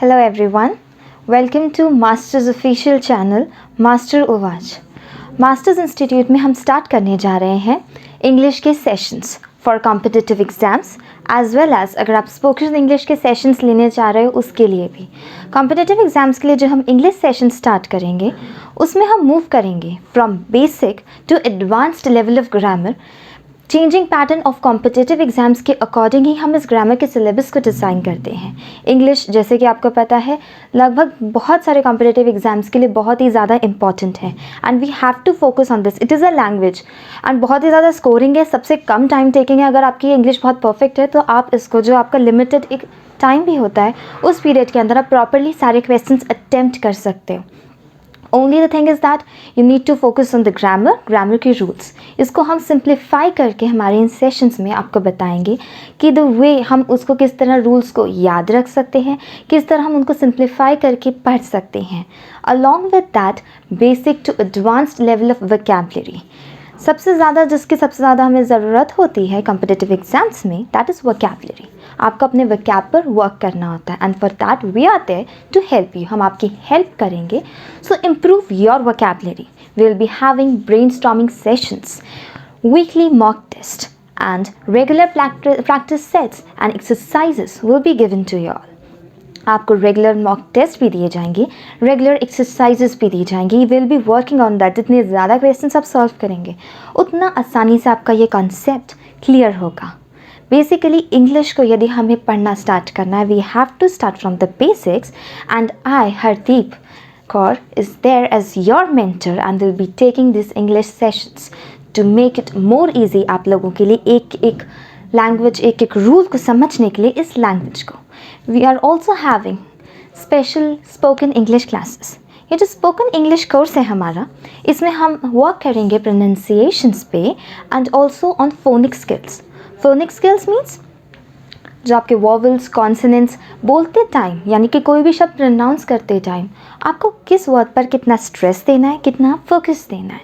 Hello everyone, welcome to Masters official channel Master Ovaj. Masters Institute में हम start करने जा रहे हैं इंग्लिश के sessions for competitive exams as well as अगर आप स्पोकन इंग्लिश के सेशंस लेने जा रहे हो उसके लिए भी। कॉम्पिटिटिव एग्जाम्स के लिए जो हम इंग्लिश सेशन स्टार्ट करेंगे उसमें हम मूव करेंगे from basic to advanced level of grammar. Changing pattern of competitive exams के अकॉर्डिंग ही हम इस ग्रामर के सिलेबस को डिज़ाइन करते हैं। इंग्लिश जैसे कि आपको पता है लगभग बहुत सारे कॉम्पिटिटिव एग्जाम्स के लिए बहुत ही ज़्यादा इंपॉर्टेंट है and we have to focus on this. It is a language and बहुत ही ज़्यादा स्कोरिंग है, सबसे कम टाइम टेकिंग है। अगर आपकी इंग्लिश बहुत परफेक्ट है तो आप इसको जो आपका लिमिटेड एक टाइम भी होता है उस पीरियड के अंदर आप प्रॉपरली सारे क्वेश्चन अटेम्प्ट कर सकते हो। Only the thing is that you need to focus on the grammar के रूल्स। इसको हम सिंप्लीफाई करके हमारे इन सेशंस में आपको बताएंगे कि द वे हम उसको किस तरह रूल्स को याद रख सकते हैं, किस तरह हम उनको सिंप्लीफाई करके पढ़ सकते हैं। Along with that basic to advanced level of vocabulary. सबसे ज़्यादा हमें ज़रूरत होती है कॉम्पिटिटिव एग्जाम्स में, दैट इज़ वोकैबुलरी। आपको अपने वोकैब पर वर्क करना होता है and for that we are there to help you. हम आपकी हेल्प करेंगे। So improve your vocabulary. We will be having brainstorming sessions, weekly mock test and regular practice sets and exercises will be given to you all. आपको regular mock test भी दिए जाएंगे, regular exercises भी दी जाएंगी। Will be working on that. जितने ज़्यादा question आप solve करेंगे उतना आसानी से आपका ये कॉन्सेप्ट क्लियर होगा। बेसिकली इंग्लिश को यदि हमें पढ़ना स्टार्ट करना है we have to start from the basics and I Hardeep Kaur is there as your mentor and will be taking this English sessions to make it more easy आप लोगों के लिए एक एक लैंग्वेज, एक एक रूल को समझने के लिए इस लैंग्वेज को। We are also having special spoken English classes. ये जो स्पोकन इंग्लिश कोर्स है हमारा, इसमें हम वर्क करेंगे प्रोनाउंसिएशंस पे and also on phonic skills. Phonic skills means जो आपके वॉवल्स, कॉन्सोनेंट्स बोलते टाइम यानी कि कोई भी शब्द प्रोनाउंस करते टाइम आपको किस वर्ड पर कितना स्ट्रेस देना है, कितना फोकस देना है,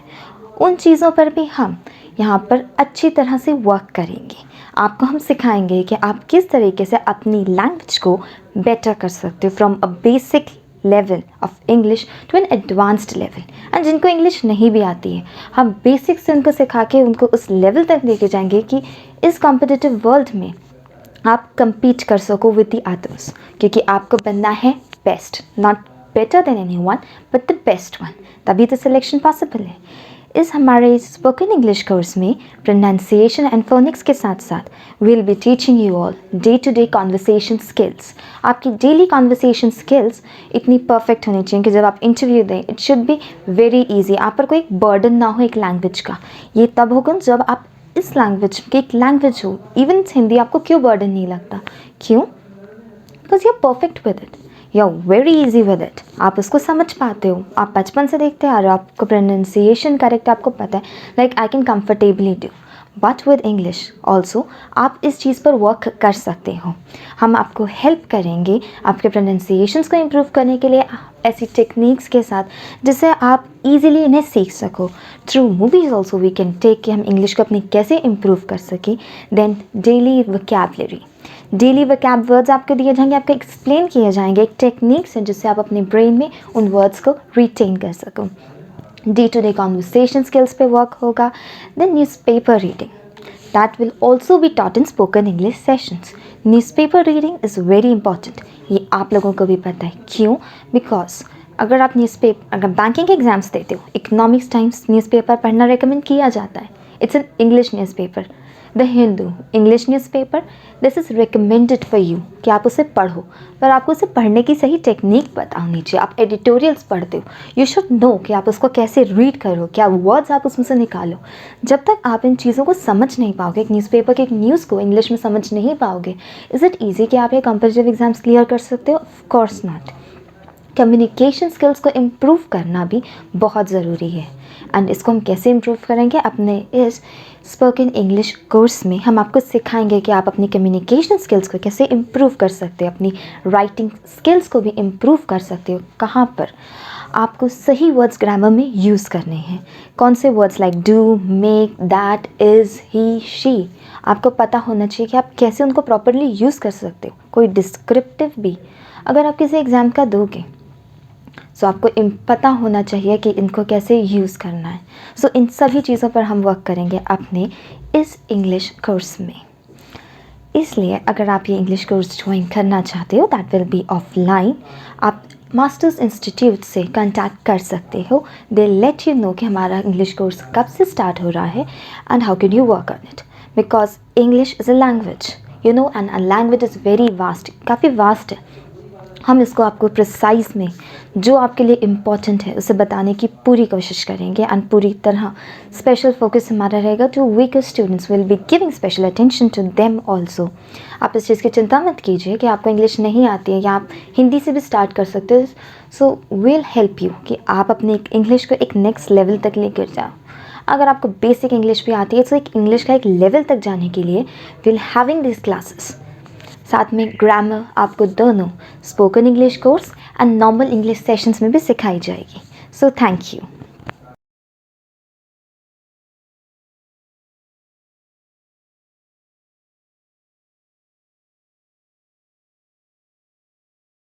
उन चीज़ों पर भी हम यहाँ पर अच्छी तरह से वर्क करेंगे। आपको हम सिखाएंगे कि आप किस तरीके से अपनी लैंग्वेज को बेटर कर सकते हो from a basic level of English to an advanced level. And जिनको इंग्लिश नहीं भी आती है हम बेसिक से उनको सिखा के उनको उस लेवल तक लेके जाएंगे कि इस कॉम्पिटिटिव वर्ल्ड में आप compete कर सको विद द अदर्स, क्योंकि आपको बनना है best, not better than any one but the best one, तभी तो सिलेक्शन पॉसिबल है। इस हमारे स्पोकन इंग्लिश कोर्स में प्रोनाउंसिएशन एंड फोनिक्स के साथ साथ will be teaching you all day to day conversation skills. आपकी डेली कॉन्वर्सेशन स्किल्स इतनी परफेक्ट होनी चाहिए कि जब आप इंटरव्यू दें it should be very easy, आप पर कोई एक बर्डन ना हो एक लैंग्वेज का। ये तब होगा जब आप इस लैंग्वेज की एक लैंग्वेज हो। इवन हिंदी आपको क्यों बर्डन नहीं लगता, क्यों? Because you are perfect with it, you are very easy with it. आप उसको समझ पाते हो, आप बचपन से देखते आ रहे हो, आपको प्रोनाउंसिएशन करेक्ट आपको पता है, like I can comfortably do. But with English also आप इस चीज़ पर वर्क कर सकते हो। हम आपको हेल्प करेंगे आपके प्रोनाउंसिएशंस को इम्प्रूव करने के लिए ऐसी टेक्निक्स के साथ जिससे आप इजीली इन्हें सीख सको। Through movies also we can take कि हम इंग्लिश को अपनी कैसे इम्प्रूव कर सकें। Then daily vocabulary, daily vocab words आपको दिए जाएंगे, आपको एक्सप्लेन किए जाएंगे, एक टेक्निक्स है जिससे आप अपने ब्रेन में उन वर्ड्स को रिटेन कर सको। Day to day conversation skills पे वर्क होगा। Then newspaper reading, that will also be taught in spoken English sessions. Newspaper reading is very important, ये आप लोगों को भी पता है। क्यों? बिकॉज अगर आप अगर बैंकिंग एग्जाम्स देते हो, इकोनॉमिक्स टाइम्स न्यूज़पेपर पढ़ना रिकमेंड किया जाता है। It's an English newspaper. The Hindu English newspaper, this is recommended for you कि आप उसे पढ़ो, पर आपको उसे पढ़ने की सही टेक्निक पता होनी चाहिए। आप एडिटोरियल्स पढ़ते हो, यू शुड नो कि आप उसको कैसे रीड करो, क्या वर्ड्स आप उसमें से निकालो। जब तक आप इन चीज़ों को समझ नहीं पाओगे, एक न्यूज़पेपर के एक न्यूज़ को इंग्लिश में समझ नहीं पाओगे, इज़ इट ईजी कि आप ये कॉम्पिटिटिव एग्जाम्स क्लियर कर सकते हो? Of course not. Communication skills को इम्प्रूव करना भी बहुत ज़रूरी है एंड इसको हम कैसे इम्प्रूव करेंगे? अपने इस स्पोकन इंग्लिश कोर्स में हम आपको सिखाएंगे कि आप अपनी कम्युनिकेशन स्किल्स को कैसे इम्प्रूव कर सकते हो, अपनी राइटिंग स्किल्स को भी इम्प्रूव कर सकते हो। कहाँ पर आपको सही वर्ड्स ग्रामर में यूज़ करने हैं, कौन से words like do, make, that, is, he, she, आपको पता होना चाहिए कि आप कैसे उनको प्रॉपरली यूज़ कर सकते हो। कोई डिस्क्रिप्टिव भी अगर आप किसी एग्ज़ाम का दोगे सो आपको पता होना चाहिए कि इनको कैसे यूज़ करना है। सो इन सभी चीज़ों पर हम वर्क करेंगे अपने इस इंग्लिश कोर्स में। इसलिए अगर आप ये इंग्लिश कोर्स ज्वाइन करना चाहते हो दैट विल बी ऑफलाइन, आप मास्टर्स इंस्टीट्यूट से कांटेक्ट कर सकते हो। दे लेट यू नो कि हमारा इंग्लिश कोर्स कब से स्टार्ट हो रहा है and how can you work on it, because English is a language you know, and a language is very vast, काफ़ी वास्ट है। हम इसको आपको प्रिसाइज में जो आपके लिए इम्पॉर्टेंट है उसे बताने की पूरी कोशिश करेंगे एंड पूरी तरह स्पेशल फोकस हमारा रहेगा to weaker students, will be giving special attention to them also. आप इस चीज़ की चिंता मत कीजिए कि आपको इंग्लिश नहीं आती है या आप हिंदी से भी स्टार्ट कर सकते हो। सो विल हेल्प यू कि आप अपने इंग्लिश को एक नेक्स्ट लेवल तक लेकर जाओ। अगर आपको बेसिक इंग्लिश भी आती है तो एक इंग्लिश का एक लेवल तक जाने के लिए विल हैविंग दिस क्लासेस, साथ में ग्रामर आपको दोनों spoken English course and normal English sessions में भी सिखाई जाएगी। So thank you.